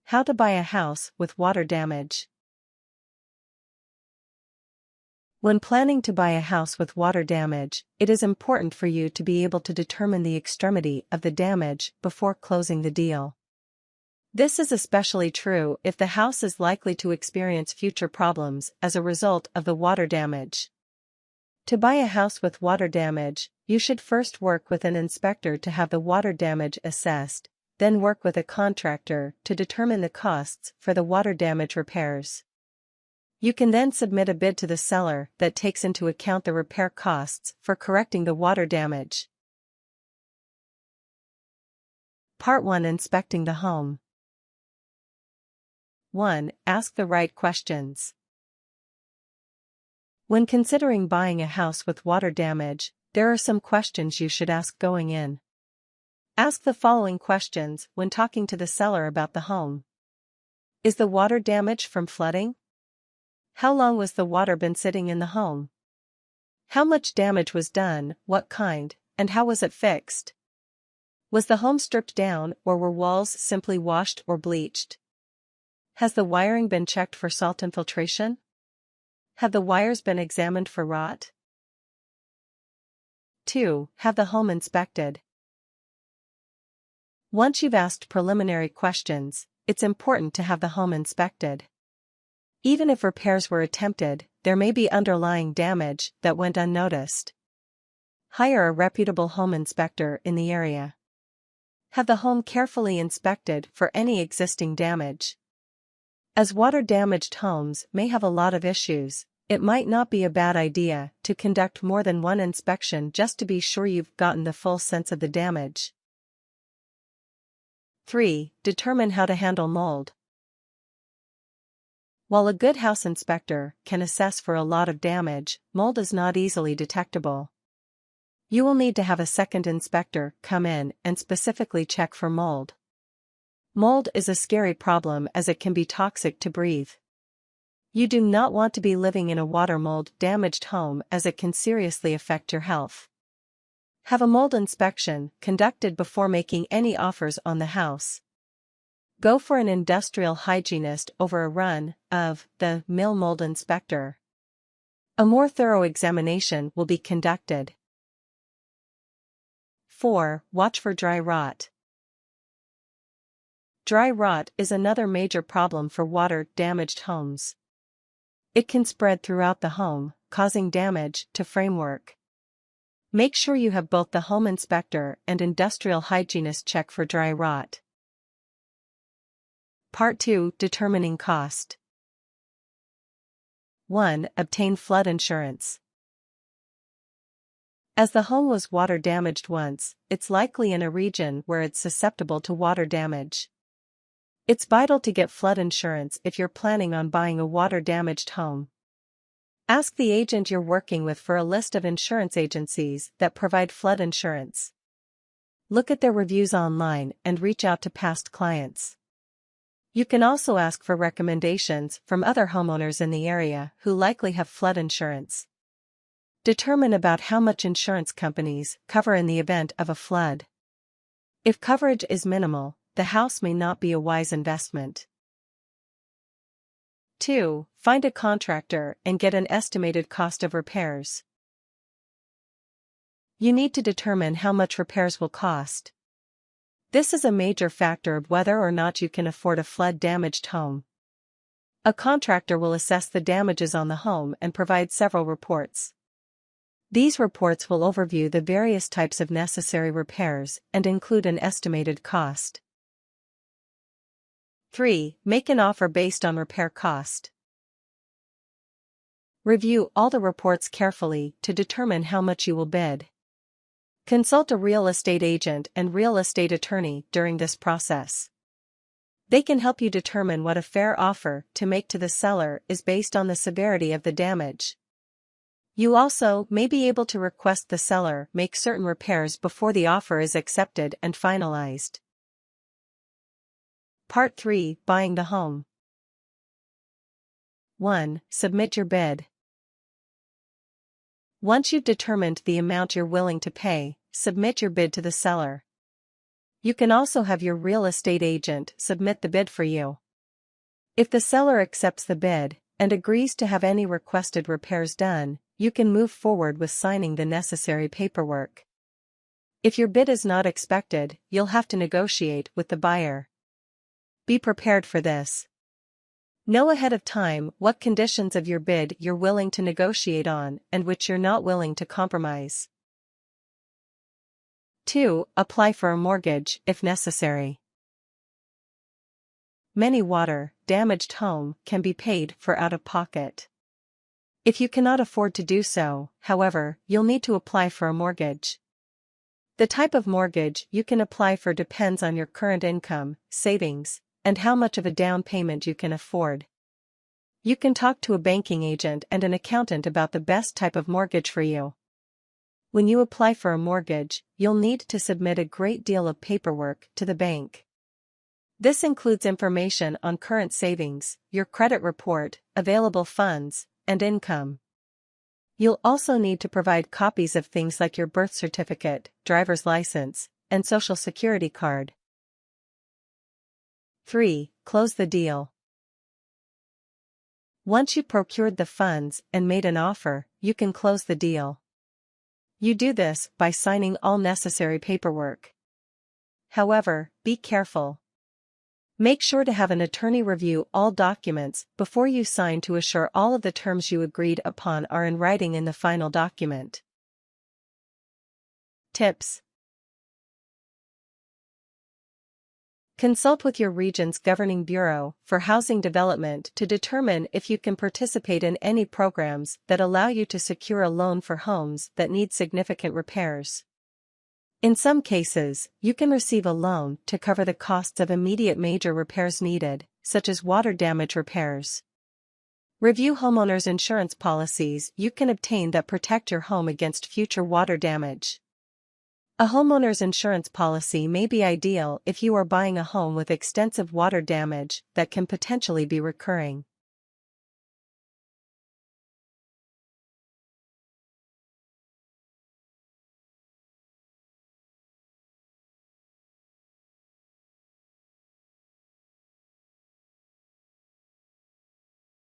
How to buy a house with water damage. When planning to buy a house with water damage, it is important for you to be able to determine the extremity of the damage before closing the deal. This is especially true if the house is likely to experience future problems as a result of the water damage. To buy a house with water damage, you should first work with an inspector to have the water damage assessed, then work with a contractor to determine the costs for the water damage repairs. You can then submit a bid to the seller that takes into account the repair costs for correcting the water damage. Part 1: Inspecting the home. 1. Ask the right questions. When considering buying a house with water damage, there are some questions you should ask going in. Ask the following questions when talking to the seller about the home. Is the water damaged from flooding? How long was the water been sitting in the home? How much damage was done, what kind, and how was it fixed? Was the home stripped down or were walls simply washed or bleached? Has the wiring been checked for salt infiltration? Have the wires been examined for rot? 2. Have the home inspected. Once you've asked preliminary questions, it's important to have the home inspected. Even if repairs were attempted, there may be underlying damage that went unnoticed. Hire a reputable home inspector in the area. Have the home carefully inspected for any existing damage. As water-damaged homes may have a lot of issues, it might not be a bad idea to conduct more than one inspection just to be sure you've gotten the full sense of the damage. 3. Determine how to handle mold. While a good house inspector can assess for a lot of damage, mold is not easily detectable. You will need to have a second inspector come in and specifically check for mold. Mold is a scary problem as it can be toxic to breathe. You do not want to be living in a water mold-damaged home as it can seriously affect your health. Have a mold inspection conducted before making any offers on the house. Go for an industrial hygienist over a run of the mill mold inspector. A more thorough examination will be conducted. 4. Watch for dry rot. Dry rot is another major problem for water-damaged homes. It can spread throughout the home, causing damage to framework. Make sure you have both the home inspector and industrial hygienist check for dry rot. Part 2: Determining cost. 1. Obtain flood insurance. As the home was water damaged once, it's likely in a region where it's susceptible to water damage. It's vital to get flood insurance if you're planning on buying a water-damaged home. Ask the agent you're working with for a list of insurance agencies that provide flood insurance. Look at their reviews online and reach out to past clients. You can also ask for recommendations from other homeowners in the area who likely have flood insurance. Determine about how much insurance companies cover in the event of a flood. If coverage is minimal, the house may not be a wise investment. 2. Find a contractor and get an estimated cost of repairs. You need to determine how much repairs will cost. This is a major factor of whether or not you can afford a flood-damaged home. A contractor will assess the damages on the home and provide several reports. These reports will overview the various types of necessary repairs and include an estimated cost. 3. Make an offer based on repair cost. Review all the reports carefully to determine how much you will bid. Consult a real estate agent and real estate attorney during this process. They can help you determine what a fair offer to make to the seller is based on the severity of the damage. You also may be able to request the seller make certain repairs before the offer is accepted and finalized. Part 3: Buying the home. 1. Submit your bid. Once you've determined the amount you're willing to pay, submit your bid to the seller. You can also have your real estate agent submit the bid for you. If the seller accepts the bid and agrees to have any requested repairs done, you can move forward with signing the necessary paperwork. If your bid is not expected, you'll have to negotiate with the buyer. Be prepared for this. Know ahead of time what conditions of your bid you're willing to negotiate on and which you're not willing to compromise. 2. Apply for a mortgage if necessary. Many water-damaged homes can be paid for out of pocket. If you cannot afford to do so, however, you'll need to apply for a mortgage. The type of mortgage you can apply for depends on your current income, savings, and how much of a down payment you can afford. You can talk to a banking agent and an accountant about the best type of mortgage for you. When you apply for a mortgage, you'll need to submit a great deal of paperwork to the bank. This includes information on current savings, your credit report, available funds, and income. You'll also need to provide copies of things like your birth certificate, driver's license, and social security card. 3. Close the deal. Once you procured the funds and made an offer, you can close the deal. You do this by signing all necessary paperwork. However, be careful. Make sure to have an attorney review all documents before you sign to assure all of the terms you agreed upon are in writing in the final document. Tips. Consult with your region's governing bureau for housing development to determine if you can participate in any programs that allow you to secure a loan for homes that need significant repairs. In some cases, you can receive a loan to cover the costs of immediate major repairs needed, such as water damage repairs. Review homeowners' insurance policies you can obtain that protect your home against future water damage. A homeowner's insurance policy may be ideal if you are buying a home with extensive water damage that can potentially be recurring.